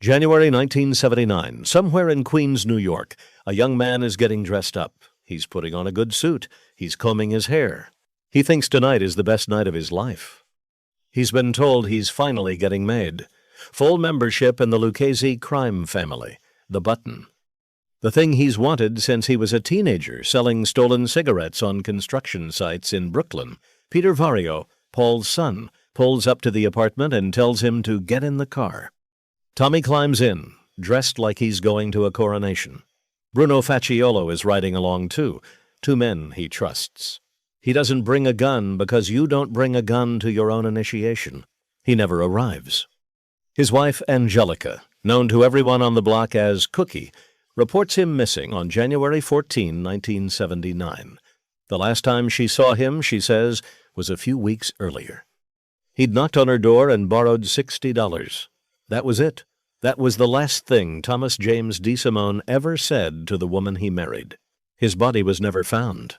January 1979, somewhere in Queens, New York, a young man is getting dressed up. He's putting on a good suit. He's combing his hair. He thinks tonight is the best night of his life. He's been told he's finally getting made. Full membership in the Lucchese crime family, the Button. The thing he's wanted since he was a teenager selling stolen cigarettes on construction sites in Brooklyn. Peter Vario, Paul's son, pulls up to the apartment and tells him to get in the car. Tommy climbs in, dressed like he's going to a coronation. Bruno Facciolo is riding along too, two men he trusts. He doesn't bring a gun because you don't bring a gun to your own initiation. He never arrives. His wife, Angelica, known to everyone on the block as Cookie, reports him missing on January 14, 1979. The last time she saw him, she says, was a few weeks earlier. He'd knocked on her door and borrowed $60. That was it. That was the last thing Thomas James DeSimone ever said to the woman he married. His body was never found.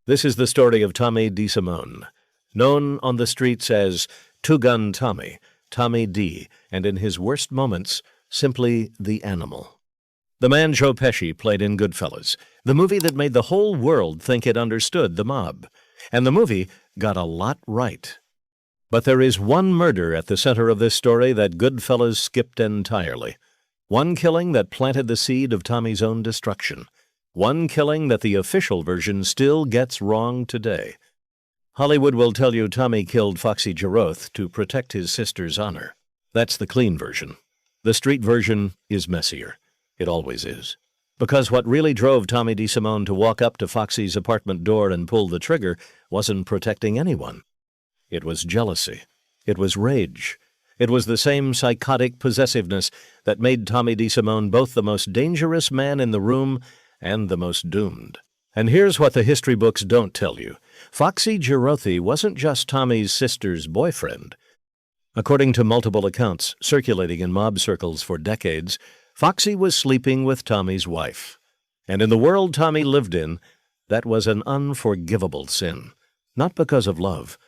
This is the story of Tommy DeSimone, known on the streets as Two-Gun Tommy, Tommy D, and in his worst moments, simply the Animal. The man Joe Pesci played in Goodfellas, the movie that made the whole world think it understood the mob. And the movie got a lot right. But there is one murder at the center of this story that Goodfellas skipped entirely. One killing that planted the seed of Tommy's own destruction. One killing that the official version still gets wrong today. Hollywood will tell you Tommy killed Foxy Jerothe to protect his sister's honor. That's the clean version. The street version is messier. It always is. Because what really drove Tommy DeSimone to walk up to Foxy's apartment door and pull the trigger wasn't protecting anyone. It was jealousy. It was rage. It was the same psychotic possessiveness that made Tommy DeSimone both the most dangerous man in the room and the most doomed. And here's what the history books don't tell you. Foxy Jerothe wasn't just Tommy's sister's boyfriend. According to multiple accounts circulating in mob circles for decades, Foxy was sleeping with Tommy's wife. And in the world Tommy lived in, that was an unforgivable sin. Not because of love,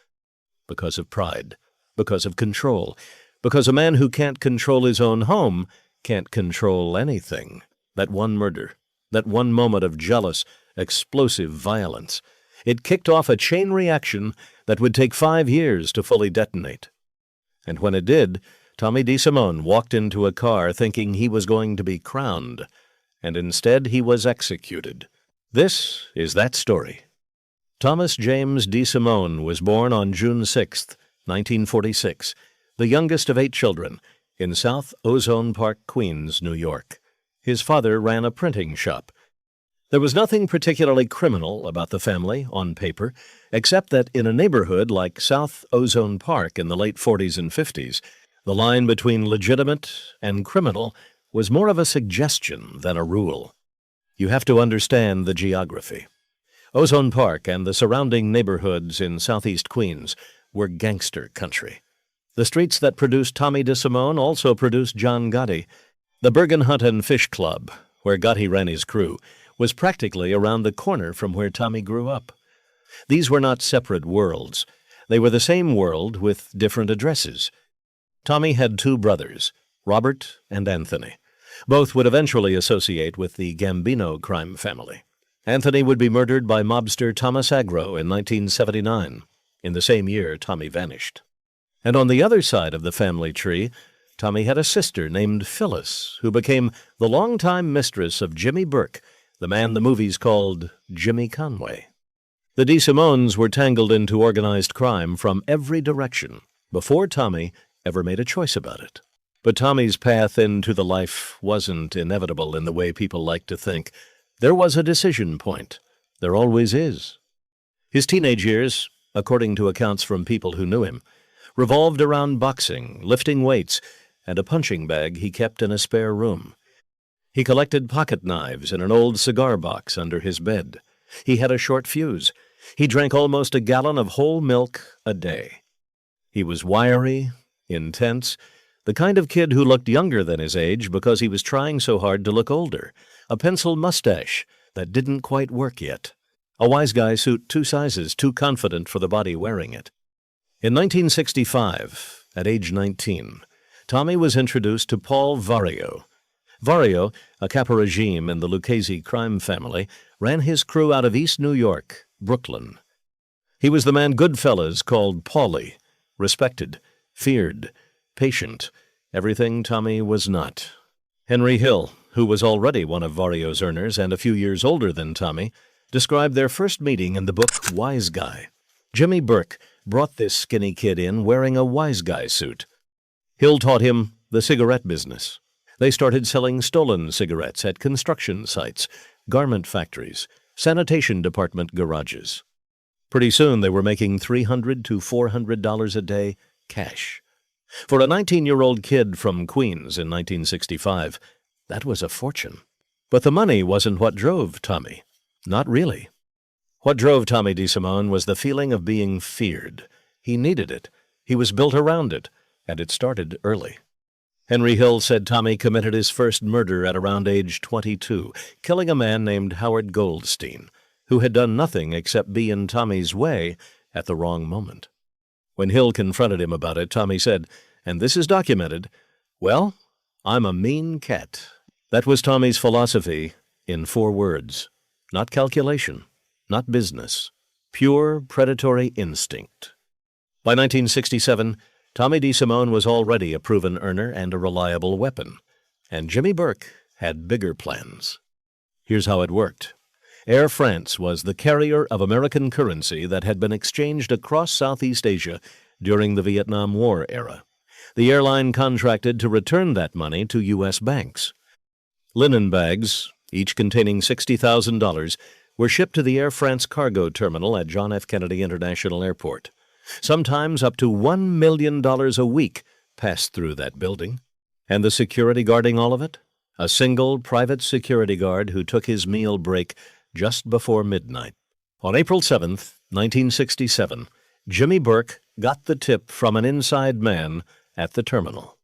because of pride, because of control, because a man who can't control his own home can't control anything. That one murder, that one moment of jealous, explosive violence, it kicked off a chain reaction that would take 5 years to fully detonate. And when it did, Tommy DeSimone walked into a car thinking he was going to be crowned, and instead he was executed. This is that story. Thomas James DeSimone was born on June 6, 1946, the youngest of 8 children, in South Ozone Park, Queens, New York. His father ran a printing shop. There was nothing particularly criminal about the family, on paper, except that in a neighborhood like South Ozone Park in the late 40s and 50s, the line between legitimate and criminal was more of a suggestion than a rule. You have to understand the geography. Ozone Park and the surrounding neighborhoods in southeast Queens were gangster country. The streets that produced Tommy DeSimone also produced John Gotti. The Bergen Hunt and Fish Club, where Gotti ran his crew, was practically around the corner from where Tommy grew up. These were not separate worlds. They were the same world with different addresses. Tommy had 2 brothers, Robert and Anthony. Both would eventually associate with the Gambino crime family. Anthony would be murdered by mobster Thomas Agro in 1979. In the same year, Tommy vanished. And on the other side of the family tree, Tommy had a sister named Phyllis, who became the longtime mistress of Jimmy Burke, the man the movies called Jimmy Conway. The DeSimones were tangled into organized crime from every direction before Tommy ever made a choice about it. But Tommy's path into the life wasn't inevitable in the way people like to think. There was a decision point. There always is. His teenage years, according to accounts from people who knew him, revolved around boxing, lifting weights, and a punching bag he kept in a spare room. He collected pocket knives in an old cigar box under his bed. He had a short fuse. He drank almost a gallon of whole milk a day. He was wiry, intense, the kind of kid who looked younger than his age because he was trying so hard to look older, a pencil mustache that didn't quite work yet, a wise guy suit 2 sizes too confident for the body wearing it. In 1965, at age 19, Tommy was introduced to Paul Vario. Vario, a caporegime in the Lucchese crime family, ran his crew out of East New York, Brooklyn. He was the man Goodfellas called Paulie, respected, feared, patient, everything Tommy was not. Henry Hill, who was already one of Vario's earners and a few years older than Tommy, described their first meeting in the book Wise Guy. Jimmy Burke brought this skinny kid in wearing a wise guy suit. Hill taught him the cigarette business. They started selling stolen cigarettes at construction sites, garment factories, sanitation department garages. Pretty soon they were making $300 to $400 a day cash. For a 19-year-old kid from Queens in 1965, that was a fortune. But the money wasn't what drove Tommy. Not really. What drove Tommy DeSimone was the feeling of being feared. He needed it. He was built around it, and it started early. Henry Hill said Tommy committed his first murder at around age 22, killing a man named Howard Goldstein, who had done nothing except be in Tommy's way at the wrong moment. When Hill confronted him about it, Tommy said, and this is documented, "Well, I'm a mean cat." That was Tommy's philosophy in 4 words. Not calculation, not business, pure predatory instinct. By 1967, Tommy DeSimone was already a proven earner and a reliable weapon, and Jimmy Burke had bigger plans. Here's how it worked. Air France was the carrier of American currency that had been exchanged across Southeast Asia during the Vietnam War era. The airline contracted to return that money to U.S. banks. Linen bags, each containing $60,000, were shipped to the Air France cargo terminal at John F. Kennedy International Airport. Sometimes up to $1 million a week passed through that building. And the security guarding all of it? A single private security guard who took his meal break just before midnight. On April 7th, 1967, Jimmy Burke got the tip from an inside man at the terminal.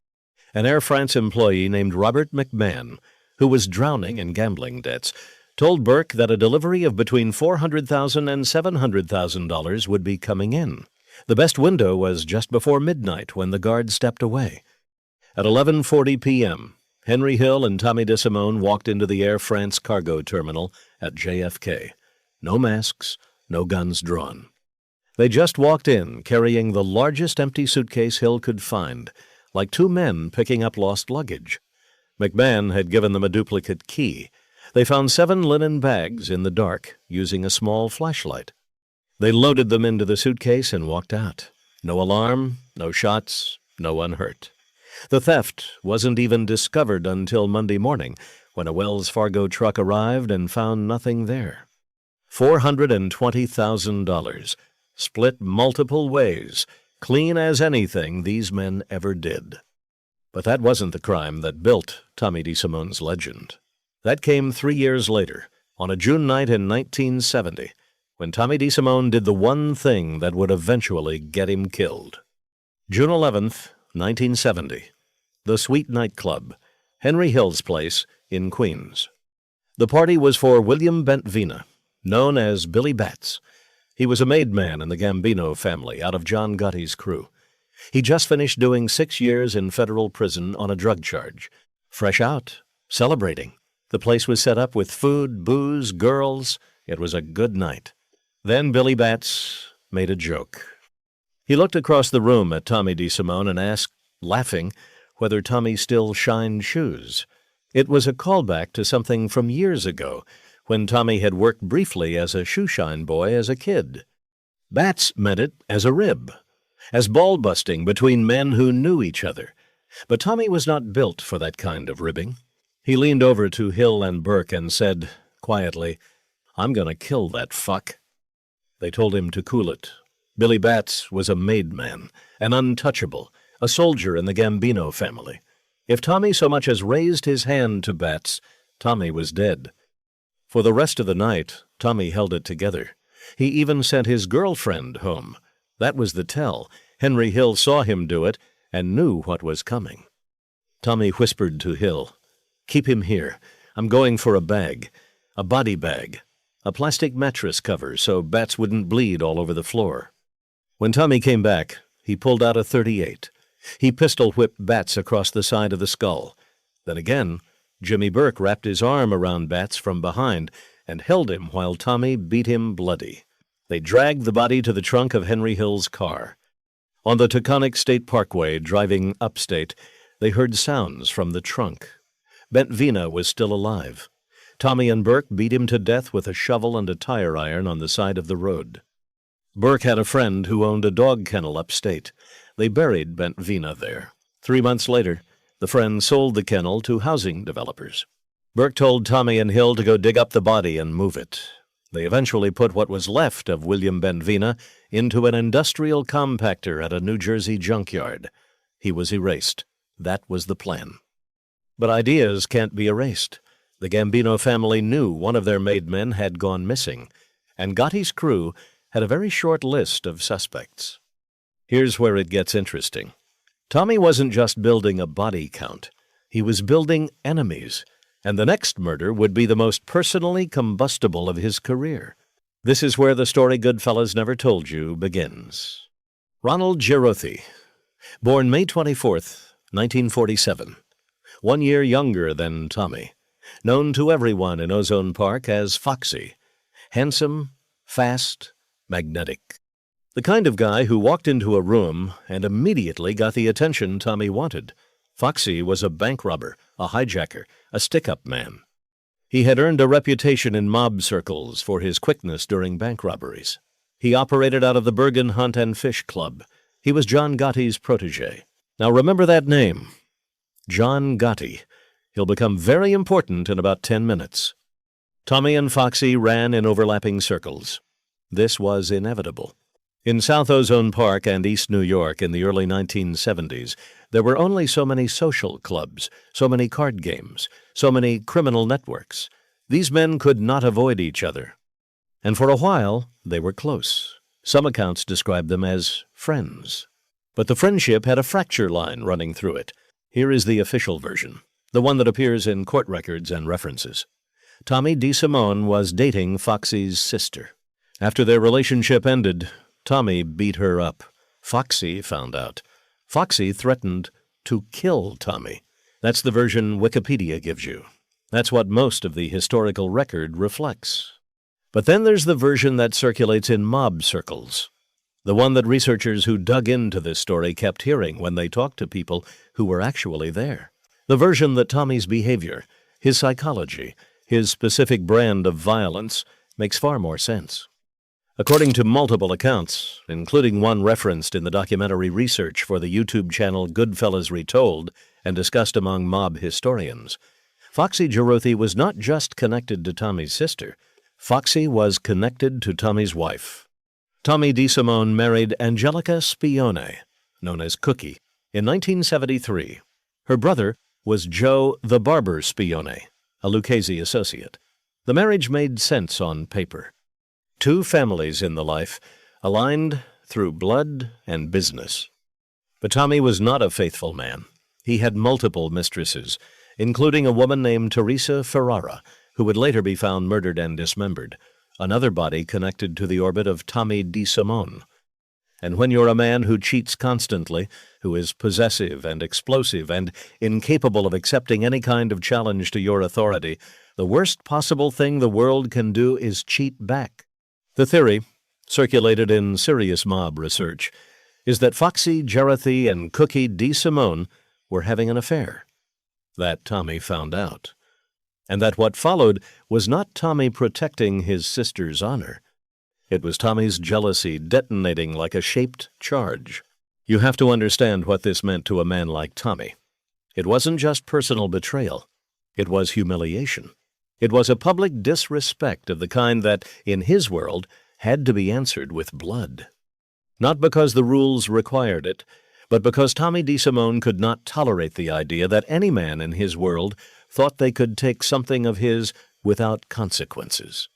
An Air France employee named Robert McMahon, who was drowning in gambling debts, told Burke that a delivery of between $400,000 and $700,000 would be coming in. The best window was just before midnight when the guard stepped away. At 11:40 p.m., Henry Hill and Tommy DeSimone walked into the Air France cargo terminal at JFK. No masks, no guns drawn. They just walked in, carrying the largest empty suitcase Hill could find, like 2 men picking up lost luggage. McMahon had given them a duplicate key. They found 7 linen bags in the dark, using a small flashlight. They loaded them into the suitcase and walked out. No alarm, no shots, no one hurt. The theft wasn't even discovered until Monday morning, when a Wells Fargo truck arrived and found nothing there. $420,000, split multiple ways, clean as anything these men ever did. But that wasn't the crime that built Tommy DeSimone's legend. That came 3 years later, on a June night in 1970, when Tommy DeSimone did the one thing that would eventually get him killed. June 11th, 1970. The Sweet Nightclub, Henry Hill's place in Queens. The party was for William Bentvina, known as Billy Bats. He was a made man in the Gambino family out of John Gotti's crew. He just finished doing 6 years in federal prison on a drug charge. Fresh out, celebrating. The place was set up with food, booze, girls. It was a good night. Then Billy Bats made a joke. He looked across the room at Tommy DeSimone and asked, laughing, whether Tommy still shined shoes. It was a callback to something from years ago, when Tommy had worked briefly as a shoeshine boy as a kid. Bats meant it as a rib, as ball-busting between men who knew each other. But Tommy was not built for that kind of ribbing. He leaned over to Hill and Burke and said, quietly, "I'm going to kill that fuck." They told him to cool it. Billy Bats was a made man, an untouchable, a soldier in the Gambino family. If Tommy so much as raised his hand to Bats, Tommy was dead. For the rest of the night, Tommy held it together. He even sent his girlfriend home. That was the tell. Henry Hill saw him do it and knew what was coming. Tommy whispered to Hill, "Keep him here. I'm going for a bag, a body bag, a plastic mattress cover so Bats wouldn't bleed all over the floor." When Tommy came back, he pulled out a .38. He pistol-whipped Bats across the side of the skull. Then again, Jimmy Burke wrapped his arm around Bats from behind and held him while Tommy beat him bloody. They dragged the body to the trunk of Henry Hill's car. On the Taconic State Parkway, driving upstate, they heard sounds from the trunk. Bentvina was still alive. Tommy and Burke beat him to death with a shovel and a tire iron on the side of the road. Burke had a friend who owned a dog kennel upstate. They buried Bentvina there. 3 months later, the friend sold the kennel to housing developers. Burke told Tommy and Hill to go dig up the body and move it. They eventually put what was left of William Bentvina into an industrial compactor at a New Jersey junkyard. He was erased. That was the plan. But ideas can't be erased. The Gambino family knew one of their made men had gone missing, and Gotti's crew had a very short list of suspects. Here's where it gets interesting. Tommy wasn't just building a body count. He was building enemies, and the next murder would be the most personally combustible of his career. This is where the story Goodfellas never told you begins. Ronald Jerothe, born May 24th, 1947, 1 year younger than Tommy, known to everyone in Ozone Park as Foxy, handsome, fast, magnetic. The kind of guy who walked into a room and immediately got the attention Tommy wanted. Foxy was a bank robber, a hijacker, a stick-up man. He had earned a reputation in mob circles for his quickness during bank robberies. He operated out of the Bergen Hunt and Fish Club. He was John Gotti's protege. Now remember that name, John Gotti. He'll become very important in about 10 minutes. Tommy and Foxy ran in overlapping circles. This was inevitable. In South Ozone Park and East New York in the early 1970s, there were only so many social clubs, so many card games, so many criminal networks. These men could not avoid each other. And for a while, they were close. Some accounts describe them as friends. But the friendship had a fracture line running through it. Here is the official version, the one that appears in court records and references. Tommy DeSimone was dating Foxy's sister. After their relationship ended, Tommy beat her up. Foxy found out. Foxy threatened to kill Tommy. That's the version Wikipedia gives you. That's what most of the historical record reflects. But then there's the version that circulates in mob circles, the one that researchers who dug into this story kept hearing when they talked to people who were actually there. The version that Tommy's behavior, his psychology, his specific brand of violence makes far more sense. According to multiple accounts, including one referenced in the documentary research for the YouTube channel Goodfellas Retold and discussed among mob historians, Foxy Jerothe was not just connected to Tommy's sister. Foxy was connected to Tommy's wife. Tommy DeSimone married Angelica Spione, known as Cookie, in 1973. Her brother was Joe the Barber Spione, a Lucchese associate. The marriage made sense on paper. Two families in the life, aligned through blood and business. But Tommy was not a faithful man. He had multiple mistresses, including a woman named Teresa Ferrara, who would later be found murdered and dismembered, another body connected to the orbit of Tommy DeSimone. And when you're a man who cheats constantly, who is possessive and explosive and incapable of accepting any kind of challenge to your authority, the worst possible thing the world can do is cheat back. The theory, circulated in serious mob research, is that Foxy Jerothe and Cookie DeSimone were having an affair. That Tommy found out. And that what followed was not Tommy protecting his sister's honor. It was Tommy's jealousy detonating like a shaped charge. You have to understand what this meant to a man like Tommy. It wasn't just personal betrayal. It was humiliation. It was a public disrespect of the kind that, in his world, had to be answered with blood. Not because the rules required it, but because Tommy DeSimone could not tolerate the idea that any man in his world thought they could take something of his without consequences.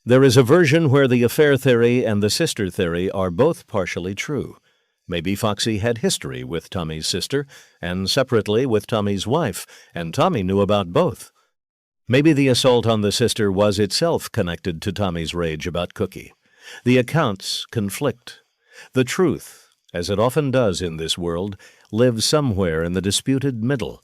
There is a version where the affair theory and the sister theory are both partially true. Maybe Foxy had history with Tommy's sister, and separately with Tommy's wife, and Tommy knew about both. Maybe the assault on the sister was itself connected to Tommy's rage about Cookie. The accounts conflict. The truth, as it often does in this world, lives somewhere in the disputed middle.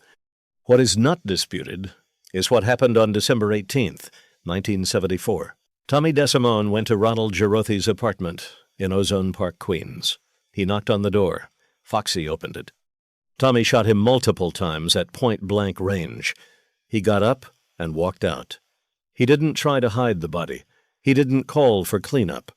What is not disputed is what happened on December 18th, 1974. Tommy DeSimone went to Ronald Jerothe's apartment in Ozone Park, Queens. He knocked on the door. Foxy opened it. Tommy shot him multiple times at point-blank range. He got up and walked out. He didn't try to hide the body. He didn't call for cleanup.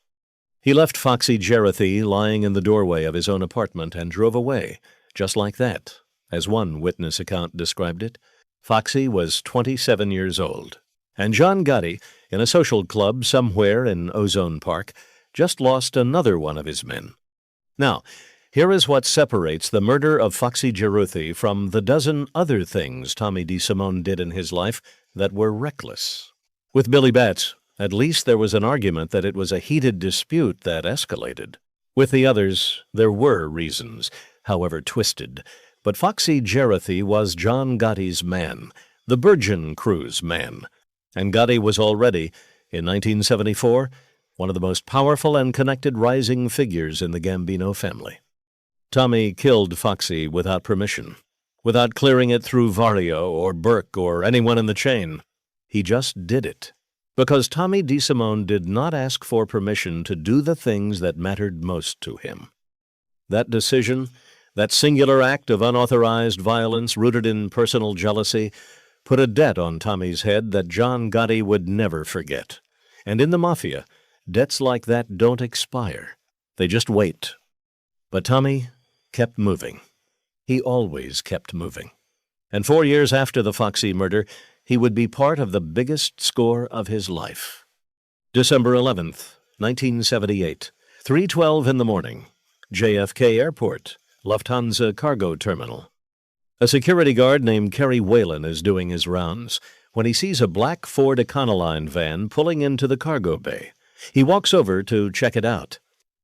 He left Foxy Jerothe lying in the doorway of his own apartment and drove away, just like that, as one witness account described it. Foxy was 27 years old, and John Gotti, in a social club somewhere in Ozone Park, just lost another one of his men. Now, here is what separates the murder of Foxy Jerothe from the dozen other things Tommy DeSimone did in his life that were reckless. With Billy Batts, at least there was an argument that it was a heated dispute that escalated. With the others, there were reasons, however twisted. But Foxy Jerothe was John Gotti's man, the Burgeon Crew's man. And Gotti was already, in 1974, one of the most powerful and connected rising figures in the Gambino family. Tommy killed Foxy without permission, without clearing it through Vario or Burke or anyone in the chain. He just did it, because Tommy DeSimone did not ask for permission to do the things that mattered most to him. That decision, that singular act of unauthorized violence rooted in personal jealousy, put a debt on Tommy's head that John Gotti would never forget. And in the Mafia, debts like that don't expire. They just wait. But Tommy kept moving. He always kept moving. And 4 years after the Foxy murder, he would be part of the biggest score of his life. December 11th, 1978, 3:12 in the morning, JFK Airport, Lufthansa cargo terminal. A security guard named Kerry Whalen is doing his rounds when he sees a black Ford Econoline van pulling into the cargo bay. He walks over to check it out.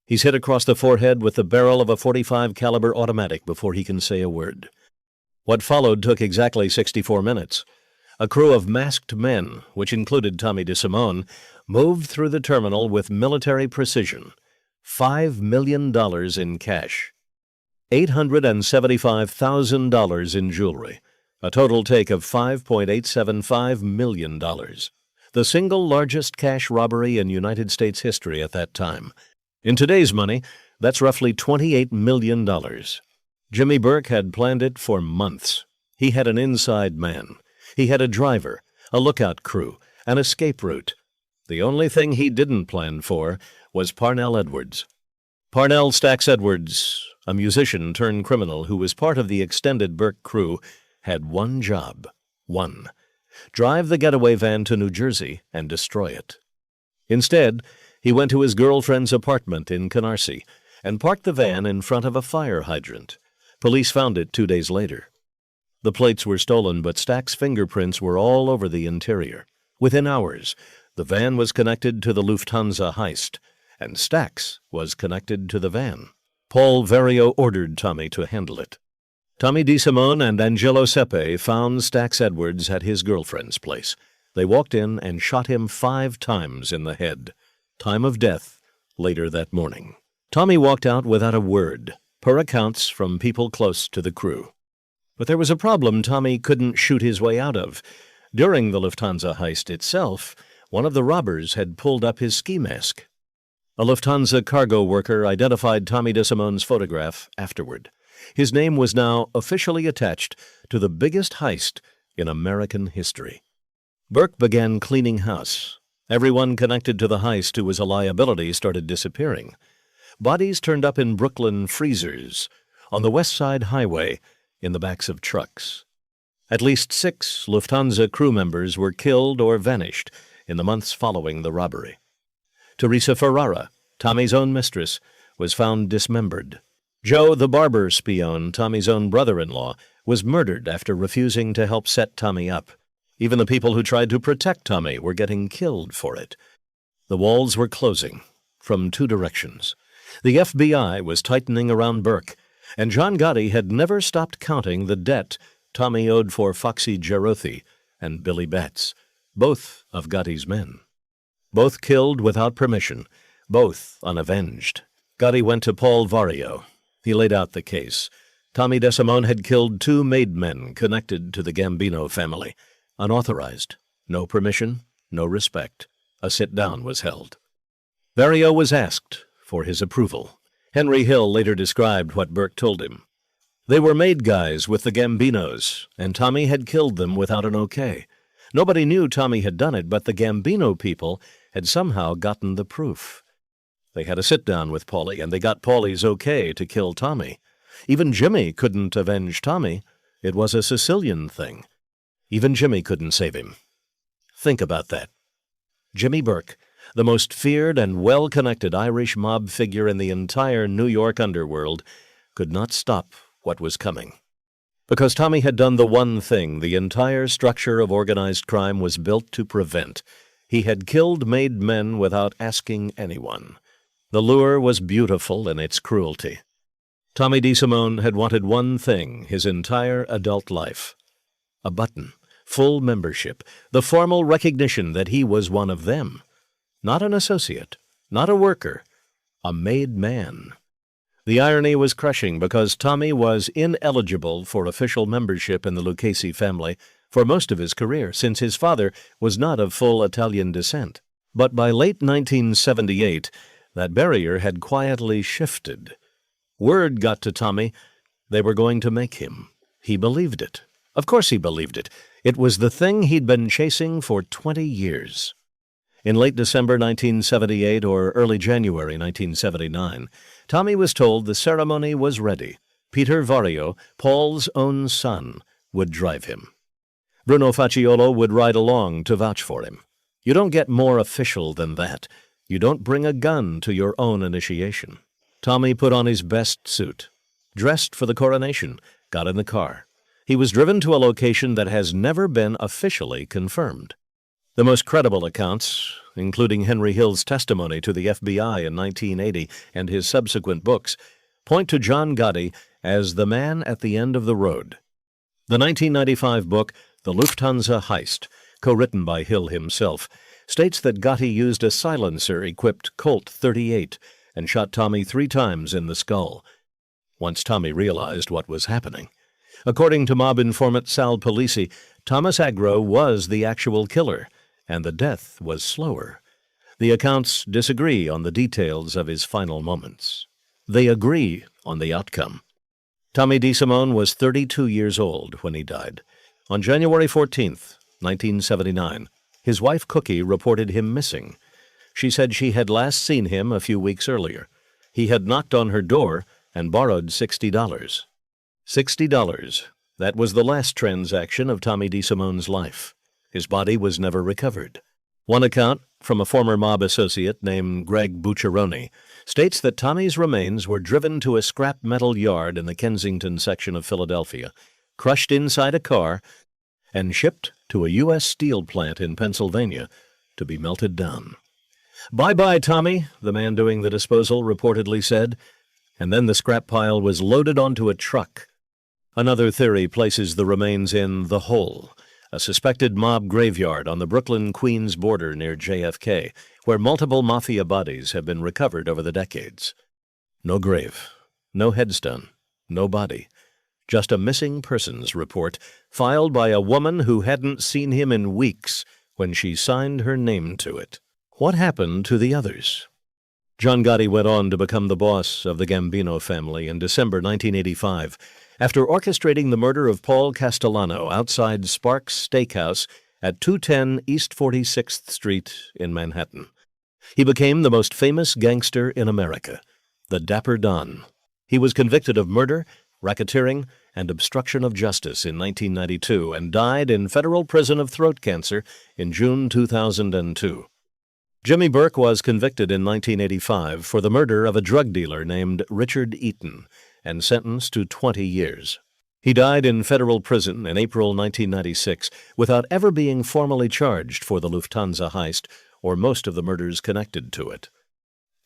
He's hit across the forehead with the barrel of a .45 caliber automatic before he can say a word. What followed took exactly 64 minutes. A crew of masked men, which included Tommy DeSimone, moved through the terminal with military precision. $5 million in cash. $875,000 in jewelry. A total take of $5.875 million. The single largest cash robbery in United States history at that time. In today's money, that's roughly $28 million. Jimmy Burke had planned it for months. He had an inside man. He had a driver, a lookout crew, an escape route. The only thing he didn't plan for was Parnell Edwards. Parnell Stacks Edwards, a musician turned criminal who was part of the extended Burke crew, had one job. One. Drive the getaway van to New Jersey and destroy it. Instead, he went to his girlfriend's apartment in Canarsie and parked the van in front of a fire hydrant. Police found it 2 days later. The plates were stolen, but Stack's fingerprints were all over the interior. Within hours, the van was connected to the Lufthansa heist, and Stack's was connected to the van. Paul Vario ordered Tommy to handle it. Tommy DeSimone and Angelo Sepe found Stacks Edwards at his girlfriend's place. They walked in and shot him 5 times in the head. Time of death, later that morning. Tommy walked out without a word, per accounts from people close to the crew. But there was a problem Tommy couldn't shoot his way out of. During the Lufthansa heist itself, one of the robbers had pulled up his ski mask. A Lufthansa cargo worker identified Tommy DeSimone's photograph afterward. His name was now officially attached to the biggest heist in American history. Burke began cleaning house. Everyone connected to the heist who was a liability started disappearing. Bodies turned up in Brooklyn freezers, on the West Side Highway, in the backs of trucks. At least 6 Lufthansa crew members were killed or vanished in the months following the robbery. Teresa Ferrara, Tommy's own mistress, was found dismembered. Joe the barber spion, Tommy's own brother-in-law, was murdered after refusing to help set Tommy up. Even the people who tried to protect Tommy were getting killed for it. The walls were closing from 2 directions. The FBI was tightening around Burke, and John Gotti had never stopped counting the debt Tommy owed for Foxy Jerothe and Billy Batts, both of Gotti's men. Both killed without permission, both unavenged. Gotti went to Paul Vario. He laid out the case. Tommy DeSimone had killed 2 made men connected to the Gambino family. Unauthorized. No permission, no respect. A sit-down was held. Vario was asked for his approval. Henry Hill later described what Burke told him. They were made guys with the Gambinos, and Tommy had killed them without an okay. Nobody knew Tommy had done it, but the Gambino people had somehow gotten the proof. They had a sit-down with Paulie, and they got Paulie's okay to kill Tommy. Even Jimmy couldn't avenge Tommy. It was a Sicilian thing. Even Jimmy couldn't save him. Think about that. Jimmy Burke, the most feared and well-connected Irish mob figure in the entire New York underworld, could not stop what was coming. Because Tommy had done the one thing the entire structure of organized crime was built to prevent. He had killed made men without asking anyone. The lure was beautiful in its cruelty. Tommy DeSimone had wanted one thing his entire adult life: a button, full membership, the formal recognition that he was one of them. Not an associate, not a worker, a made man. The irony was crushing because Tommy was ineligible for official membership in the Lucchese family for most of his career, since his father was not of full Italian descent. But by late 1978, that barrier had quietly shifted. Word got to Tommy they were going to make him. He believed it. Of course he believed it. It was the thing he'd been chasing for 20 years. In late December 1978 or early January 1979, Tommy was told the ceremony was ready. Peter Vario, Paul's own son, would drive him. Bruno Facciolo would ride along to vouch for him. You don't get more official than that. You don't bring a gun to your own initiation. Tommy put on his best suit, dressed for the coronation, got in the car. He was driven to a location that has never been officially confirmed. The most credible accounts, including Henry Hill's testimony to the FBI in 1980 and his subsequent books, point to John Gotti as the man at the end of the road. The 1995 book, The Lufthansa Heist, co-written by Hill himself, states that Gotti used a silencer-equipped Colt 38 and shot Tommy 3 times in the skull. Once Tommy realized what was happening. According to mob informant Sal Polisi, Thomas Agro was the actual killer, and the death was slower. The accounts disagree on the details of his final moments. They agree on the outcome. Tommy DeSimone was 32 years old when he died. On January 14, 1979, his wife Cookie reported him missing. She said she had last seen him a few weeks earlier. He had knocked on her door and borrowed $60. $60. That was the last transaction of Tommy DeSimone's life. His body was never recovered. One account, from a former mob associate named Greg Bucciaroni, states that Tommy's remains were driven to a scrap metal yard in the Kensington section of Philadelphia, crushed inside a car, and shipped to a U.S. steel plant in Pennsylvania to be melted down. "Bye-bye, Tommy," the man doing the disposal reportedly said, and then the scrap pile was loaded onto a truck. Another theory places the remains in The Hole, a suspected mob graveyard on the Brooklyn-Queens border near JFK, where multiple Mafia bodies have been recovered over the decades. No grave, no headstone, no body, just a missing persons report filed by a woman who hadn't seen him in weeks when she signed her name to it. What happened to the others? John Gotti went on to become the boss of the Gambino family in December 1985, after orchestrating the murder of Paul Castellano outside Sparks Steakhouse at 210 East 46th Street in Manhattan. He became the most famous gangster in America, the Dapper Don. He was convicted of murder, racketeering, and obstruction of justice in 1992 and died in federal prison of throat cancer in June 2002. Jimmy Burke was convicted in 1985 for the murder of a drug dealer named Richard Eaton and sentenced to 20 years. He died in federal prison in April 1996 without ever being formally charged for the Lufthansa heist or most of the murders connected to it.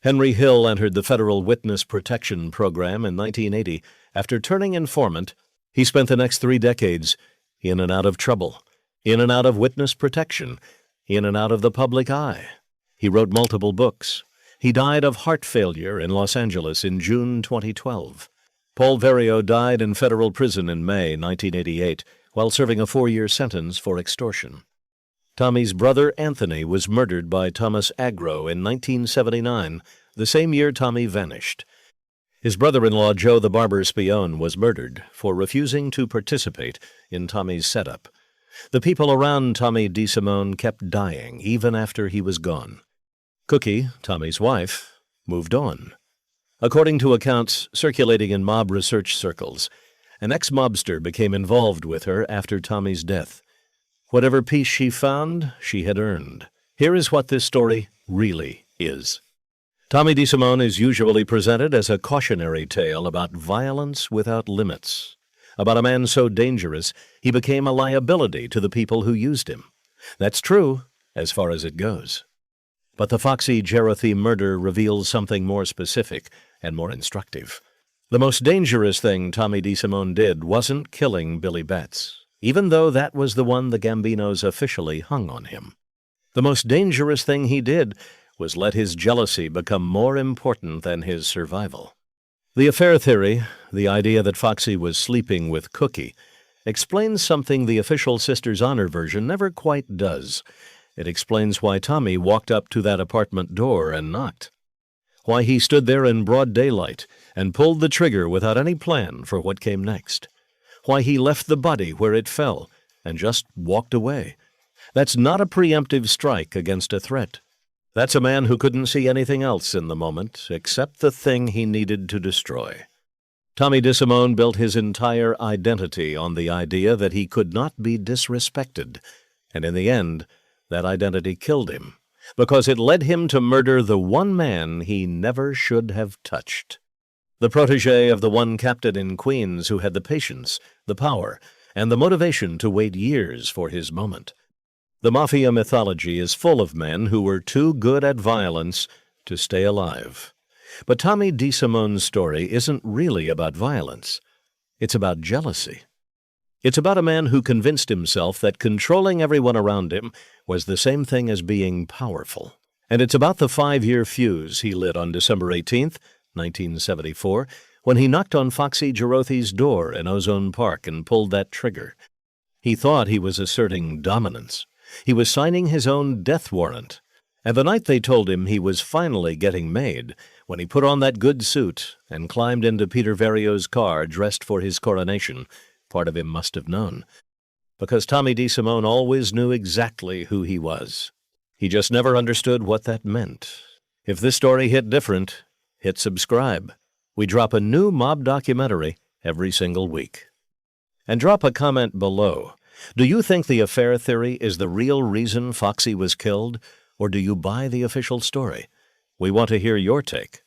Henry Hill entered the Federal Witness Protection Program in 1980. After turning informant, he spent the next 3 decades in and out of trouble, in and out of witness protection, in and out of the public eye. He wrote multiple books. He died of heart failure in Los Angeles in June 2012. Paul Verrio died in federal prison in May 1988 while serving a 4-year sentence for extortion. Tommy's brother Anthony was murdered by Thomas Agro in 1979, the same year Tommy vanished. His brother-in-law Joe the Barber Spione was murdered for refusing to participate in Tommy's setup. The people around Tommy DeSimone kept dying even after he was gone. Cookie, Tommy's wife, moved on. According to accounts circulating in mob research circles, an ex-mobster became involved with her after Tommy's death. Whatever peace she found, she had earned. Here is what this story really is. Tommy DeSimone is usually presented as a cautionary tale about violence without limits, about a man so dangerous he became a liability to the people who used him. That's true, as far as it goes. But the Foxy Jerothe murder reveals something more specific and more instructive. The most dangerous thing Tommy DeSimone did wasn't killing Billy Betts, even though that was the one the Gambinos officially hung on him. The most dangerous thing he did was let his jealousy become more important than his survival. The affair theory, the idea that Foxy was sleeping with Cookie, explains something the official Sister's Honor version never quite does. It explains why Tommy walked up to that apartment door and knocked. Why he stood there in broad daylight and pulled the trigger without any plan for what came next. Why he left the body where it fell and just walked away. That's not a preemptive strike against a threat. That's a man who couldn't see anything else in the moment except the thing he needed to destroy. Tommy DeSimone built his entire identity on the idea that he could not be disrespected, and in the end, that identity killed him, because it led him to murder the one man he never should have touched. The protege of the one captain in Queens who had the patience, the power, and the motivation to wait years for his moment. The Mafia mythology is full of men who were too good at violence to stay alive. But Tommy DeSimone's story isn't really about violence. It's about jealousy. It's about a man who convinced himself that controlling everyone around him was the same thing as being powerful. And it's about the 5-year fuse he lit on December 18th, 1974, when he knocked on Foxy Jerothe's door in Ozone Park and pulled that trigger. He thought he was asserting dominance. He was signing his own death warrant. And the night they told him he was finally getting made, when he put on that good suit and climbed into Peter Verrio's car dressed for his coronation, part of him must have known. Because Tommy DeSimone always knew exactly who he was. He just never understood what that meant. If this story hit different, hit subscribe. We drop a new mob documentary every single week. And drop a comment below. Do you think the affair theory is the real reason Foxy was killed, or do you buy the official story? We want to hear your take.